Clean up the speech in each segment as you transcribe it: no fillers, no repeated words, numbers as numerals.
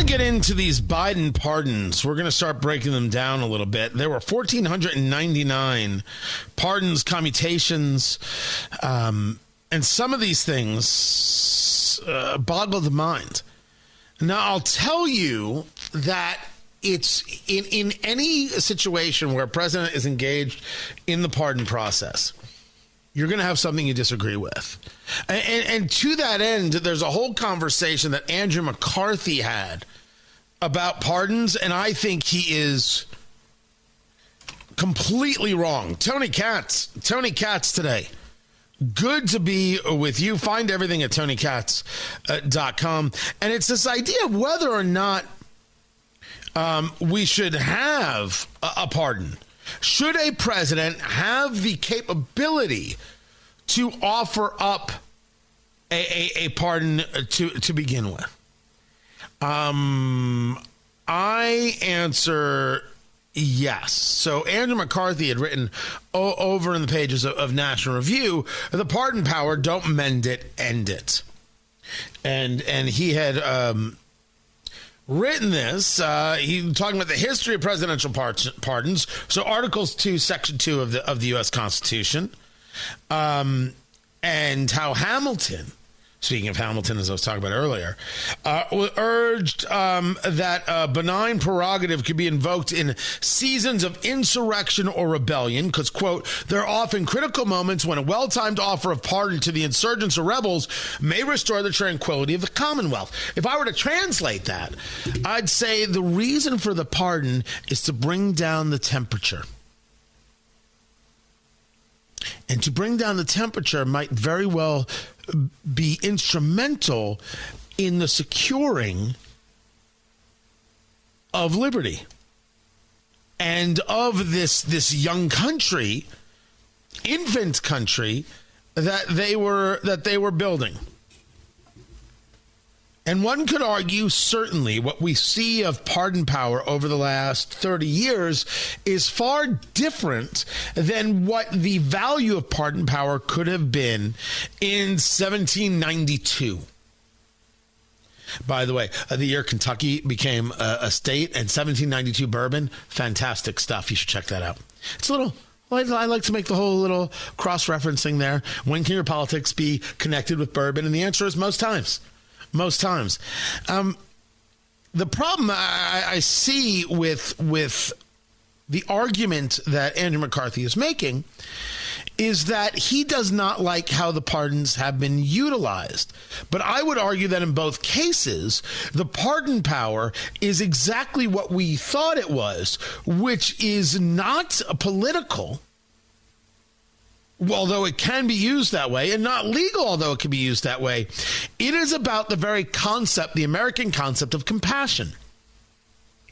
get into these Biden pardons. We're going to start breaking them down a little bit. There were 1,499 pardons, commutations, and some of these things boggle the mind. Now, I'll tell you that it's in any situation where a president is engaged in the pardon process, you're going to have something you disagree with. And to that end, there's a whole conversation that Andrew McCarthy had about pardons, and I think he is completely wrong. Tony Katz today. Good to be with you. Find everything at TonyKatz.com. And it's this idea of whether or not we should have a pardon. Should a president have the capability to offer up a pardon to begin with? I answer yes. So Andrew McCarthy had written over in the pages of National Review, the pardon power, don't mend it, end it. And he had written this. He talking about the history of presidential pardons. So Articles 2, Section 2 of the U.S. Constitution, and how Hamilton, speaking of Hamilton, as I was talking about earlier, urged that benign prerogative could be invoked in seasons of insurrection or rebellion because, quote, there are often critical moments when a well-timed offer of pardon to the insurgents or rebels may restore the tranquility of the Commonwealth. If I were to translate that, I'd say the reason for the pardon is to bring down the temperature. And to bring down the temperature might very well be instrumental in the securing of liberty and of this young country, infant country that they were building. And one could argue, certainly, what we see of pardon power over the last 30 years is far different than what the value of pardon power could have been in 1792. By the way, the year Kentucky became a state, and 1792 bourbon, fantastic stuff. You should check that out. It's a little... I like to make the whole little cross-referencing there. When can your politics be connected with bourbon? And the answer is most times. Most times. The problem I see with the argument that Andrew McCarthy is making is that he does not like how the pardons have been utilized. But I would argue that in both cases, the pardon power is exactly what we thought it was, which is not political, although it can be used that way, and not legal, although it can be used that way. It is about the very concept, the American concept of compassion.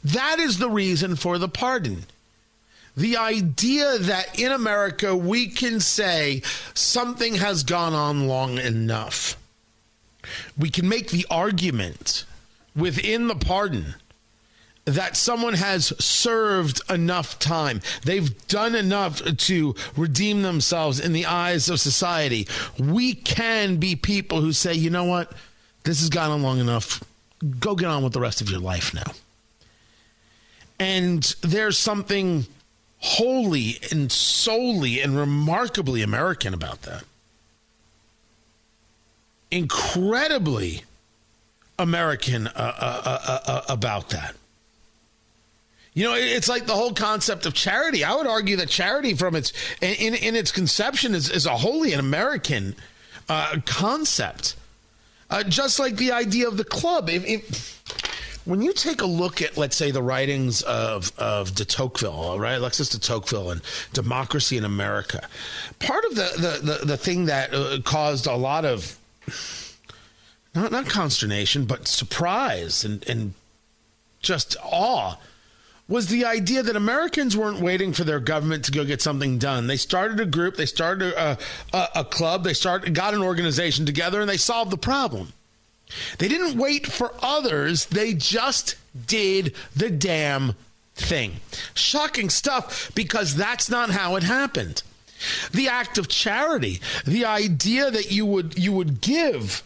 That is the reason for the pardon. The idea that in America we can say something has gone on long enough. We can make the argument within the pardon that someone has served enough time. They've done enough to redeem themselves in the eyes of society. We can be people who say, you know what? This has gone on long enough. Go get on with the rest of your life now. And there's something wholly and solely and remarkably American about that. Incredibly American about that. You know, it's like the whole concept of charity. I would argue that charity from its in its conception is a wholly an American concept. Just like the idea of the club. When you take a look at, let's say, the writings of de Tocqueville, right, Alexis de Tocqueville and Democracy in America, part of the thing that caused a lot of not consternation, but surprise and just awe was the idea that Americans weren't waiting for their government to go get something done. They started a group, they started a club, they got an organization together, and they solved the problem. They didn't wait for others. They just did the damn thing. Shocking stuff, because that's not how it happened. The act of charity, the idea that you would give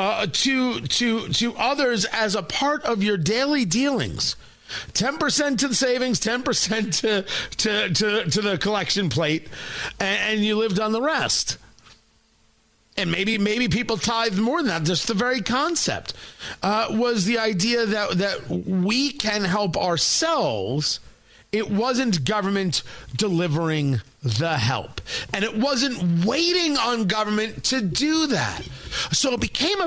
to others as a part of your daily dealings. 10% to the savings, 10% to the collection plate, and you lived on the rest. And maybe people tithe more than that. Just the very concept was the idea that we can help ourselves. It wasn't government delivering the help. And it wasn't waiting on government to do that. So it became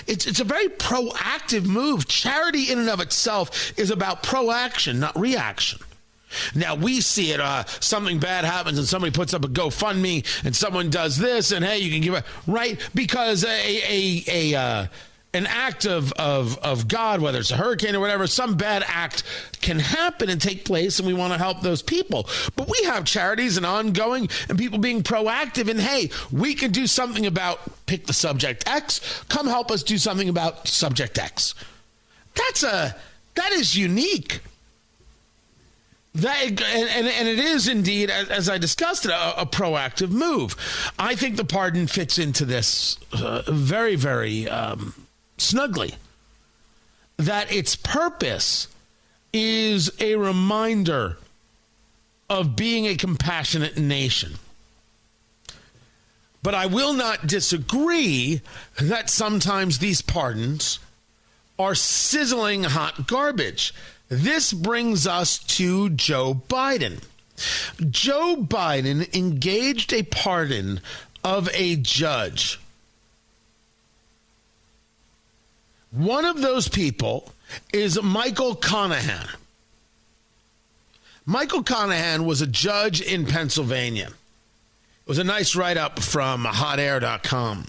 it's a very proactive move. Charity in and of itself is about proaction, not reaction. Now we see it, something bad happens and somebody puts up a GoFundMe and someone does this and hey, you can give it, right? Because an act of God, whether it's a hurricane or whatever, some bad act can happen and take place, and we want to help those people. But we have charities and ongoing and people being proactive, and hey, we can do something about, pick the subject X, come help us do something about subject X. That is unique. And it is indeed, as I discussed it, a proactive move. I think the pardon fits into this very, very snugly, that its purpose is a reminder of being a compassionate nation. But I will not disagree that sometimes these pardons are sizzling hot garbage. This brings us to Joe Biden. Joe Biden engaged a pardon of a judge. One of those people is Michael Conahan. Michael Conahan was a judge in Pennsylvania. It was a nice write-up from hotair.com.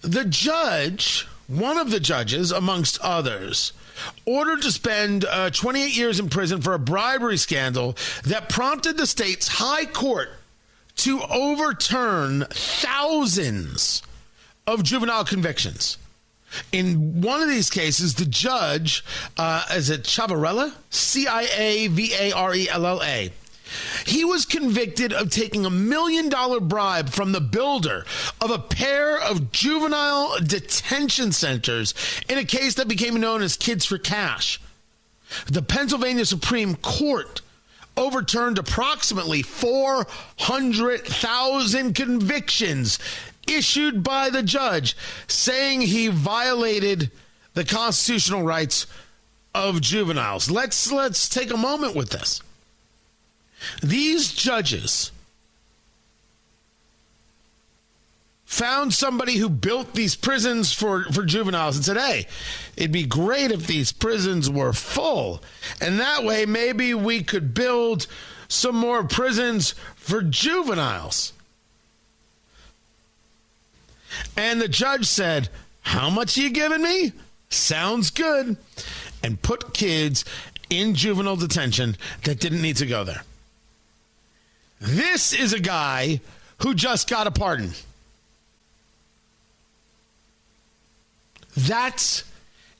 The judge, one of the judges, amongst others, ordered to spend 28 years in prison for a bribery scandal that prompted the state's high court to overturn thousands of juvenile convictions. In one of these cases, the judge, is it Ciavarella? Ciavarella. He was convicted of taking $1 million bribe from the builder of a pair of juvenile detention centers in a case that became known as Kids for Cash. The Pennsylvania Supreme Court overturned approximately 400,000 convictions issued by the judge, saying he violated the constitutional rights of juveniles. Let's take a moment with this. These judges found somebody who built these prisons for juveniles and said, hey, it'd be great if these prisons were full. And that way, maybe we could build some more prisons for juveniles. And the judge said, how much are you giving me? Sounds good. And put kids in juvenile detention that didn't need to go there. This is a guy who just got a pardon. That's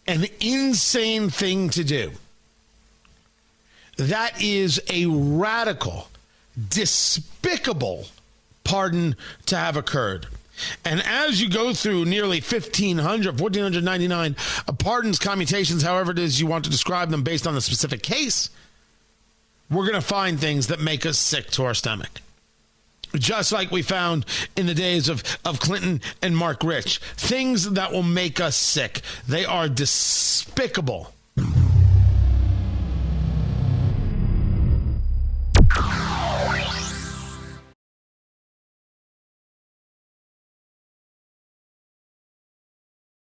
an insane thing to do. That is a radical, despicable pardon to have occurred. And as you go through nearly 1,499 pardons, commutations, however it is you want to describe them based on the specific case, we're going to find things that make us sick to our stomach. Just like we found in the days of Clinton and Mark Rich. Things that will make us sick. They are despicable.